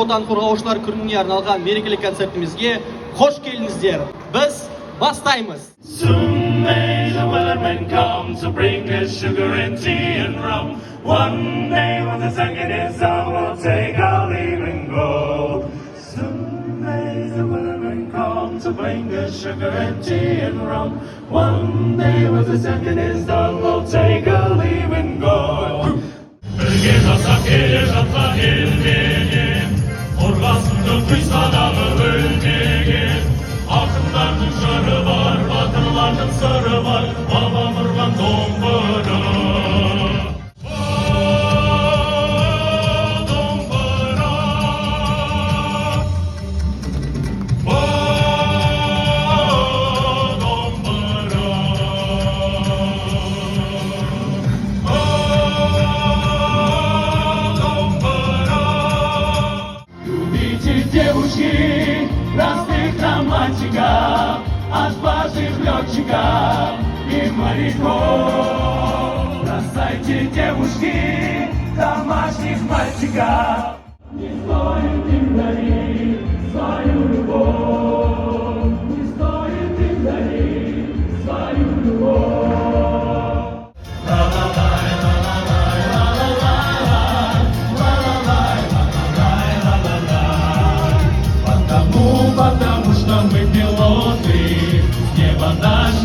Отан қорғаушылар күніне арналған мерекелік концертімізге қош келдіңіздер. Біз бастаймыз. Soon may the weathermen come to bring us sugar and tea and rum. One day when the sun is out, we'll take our leave and go. Soon may the weathermen come to bring us sugar and tea and rum. One day when the sun is out, we'll take our leave and go. Бірге жасап келе жатқан елменен, қорғасынды құйсадағы өлмеген. Ақындардың жыры бар, батырлардың сыры бар, бабам ұрған домбыра. Домбыра, домбыра. Любите девушки, простых романтиков, отважных летчиков и моряков. Бросайте, девушки, домашних мальчиков. Не стоит им дарить свою любовь, не стоит им дарить свою любовь. Потому что мы пилоты, небо наш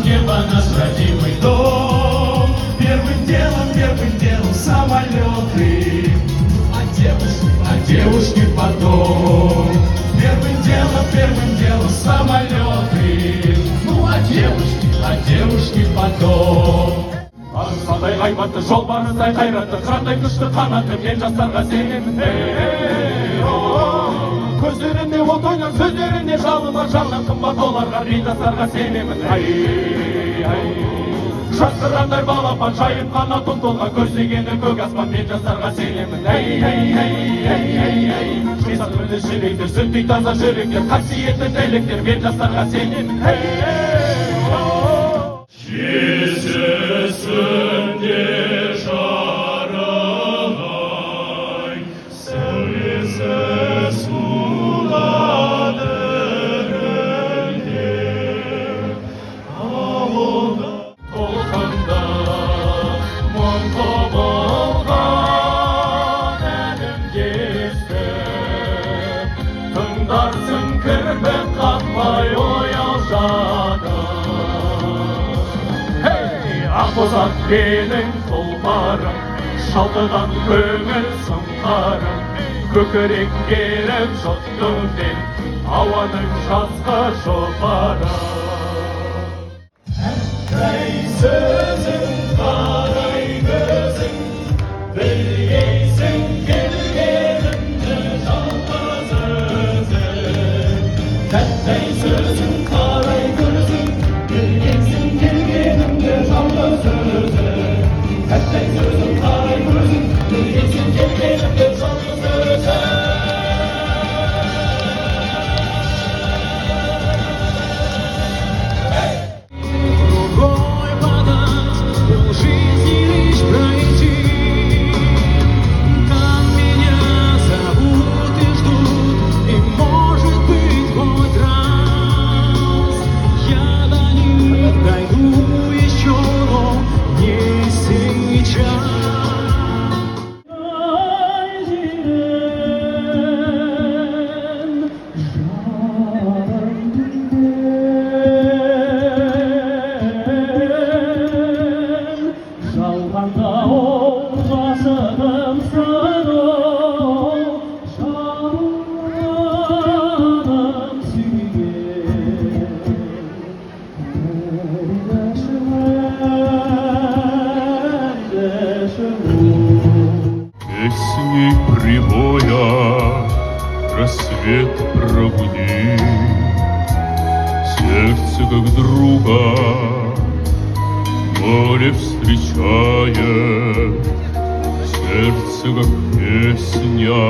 родимый дом. Первым делом самолеты, а девушки потом. Первым делом самолеты, ну а девушки потом. Арысандай айбатты жолбарыстай қайратты, қырандай күшті қанатты мен жастарға сенемін. Көздерінде от ойнар, сөздерінде жалын бар, жаннан қымбат оларға мен жастарға сенемін. Жасқырандай балапан, жайып қанат ұмтылған, көздегені көк аспан, мен жастарға сенемін. Қисат мінді жүректер, сүттей таза жүректер, қасиетті тілектер, мен жастарға сенемін. Кездесінде жарығай, сәулесі кірпік қақпай ояу жатыр. Ақбозат менің тұлпарым, шалқыған көңіл сыңқарым, көкірек керіп жұттым мен ауаның жазғы шопары. Әй сөзің, қарай көзің, білгейсің келгенімді жалғыз өзің. Тәттей сөзің, қарай көзің, білгейсің келгенімді жалғыз өзің. Тәттей сөзің, қарай көзің, білгейсің келгенімді жалғыз өзің. Песней прибоя рассвет пробуди, сердце как друга море встречает, сердце как песня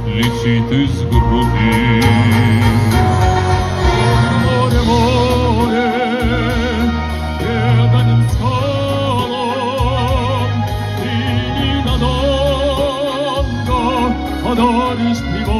летит из груди. Море, море, преданным скалам, ты ненадолго подаришь тревогу.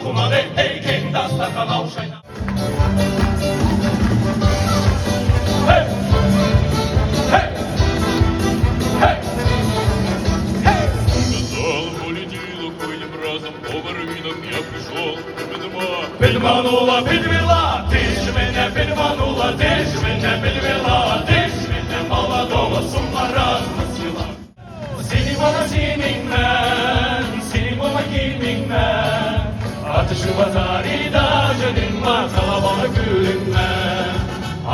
Kuma ve hey king das da kanauschein. Hey! Hey! Hey! Hey! Сказал полетело хвойным разом, поварвином я пришел, ведьма. Підманула, підвела, ти ж мене підманула, ти ж мене підвела, ти ж мене молодого з ума розвесела. Синімона синіммен, синімона кимingmen, atışı pazarida canım var kalabalık gülümmen.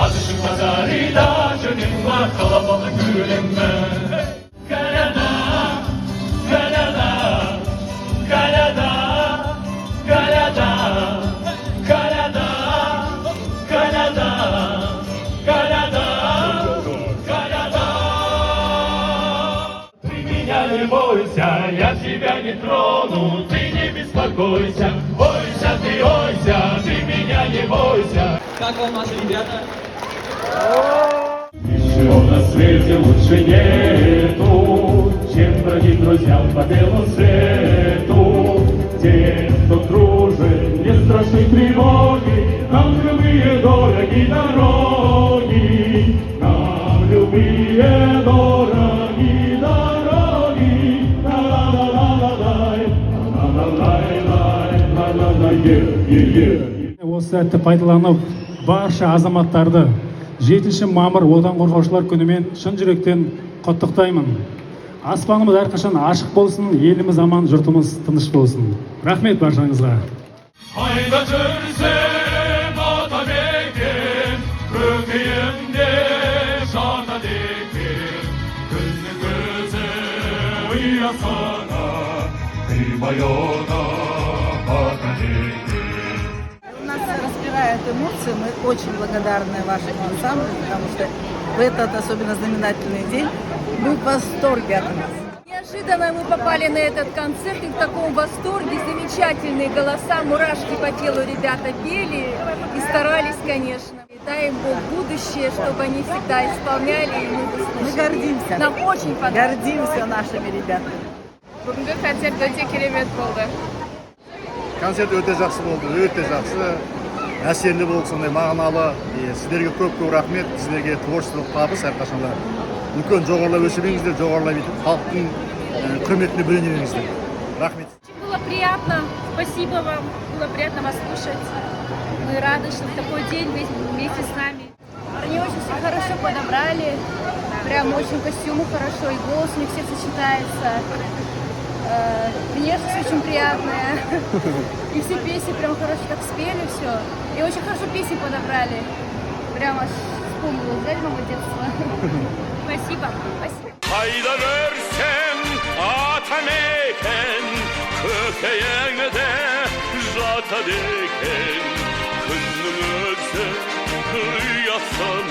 Atışı pazarida canım var kalabalık gülümmen. Kanada, Kanada, Kanada, Kanada, Kanada, Kanada, Kanada, Kanada. Ты меня не бойся, я тебя не трону, ты не беспокойся, ойся, ты меня не бойся. Как вам наши ребята? Ничего на свете лучше нету, чем бродить друзьям по белу свету. Те, кто дружит, не страшны тревоги, нам любые дороги дороги, нам любые дороги дороги. Ла-ла-ла-ла-лай, ла-ла-лай-лай, ла-ла-лай, е-е-е. Осы сәтті пайдаланып, барша азаматтарды 7 мамыр Отан қорғаушылар күнімен шын жүректен құттықтаймын. Аспанымыз әрқашан ашық болсын, еліміз аман, жұртымыз тыныш болсын. Рахмет баршаңызға. Hayda türsem ata bekim, kökeyimde şarta dekim. Gözlü göze uyasana, kıymayona ata dekim. Нас распирают эмоции, мы очень благодарны вашему ансамблю, потому что в этот особенно знаменательный день мы в восторге от нас. Неожиданно мы попали на этот концерт и в таком восторге, замечательные голоса, мурашки по телу ребята пели и старались, конечно. И дай им Бог будущее, чтобы они всегда исполняли, и мы бы Мы слышали. гордимся. Нам очень понравилось. Гордимся нашими ребятами. Бүгінгі концерт өте керемет болды. Концерт өте жақсы болды, өте жақсы, әсерлі болды, сондай мағыналы. Сіздерге көп рахмет, сіздерге творчестволық табыс әрқашанда. Үлкен жоғарылап өсіріңіздер, жоғарылап етіп, халықтың құрметіне бөленіңіздер. Рахмет. Было приятно, спасибо вам, было приятно вас слушать. Мы рады, что такой день вместе с нами. Они очень все хорошо подобрали, прям очень костюмы хорошо, и голос у них все сочетается. Внешность очень приятная, и все песни прям хорошо так спели все, и очень хорошо песни подобрали, прям аж вспомнила, знаете, мое детство. Спасибо, спасибо. Hayda versem ata meken, kökeyende jata deken, kınım ölse uyasam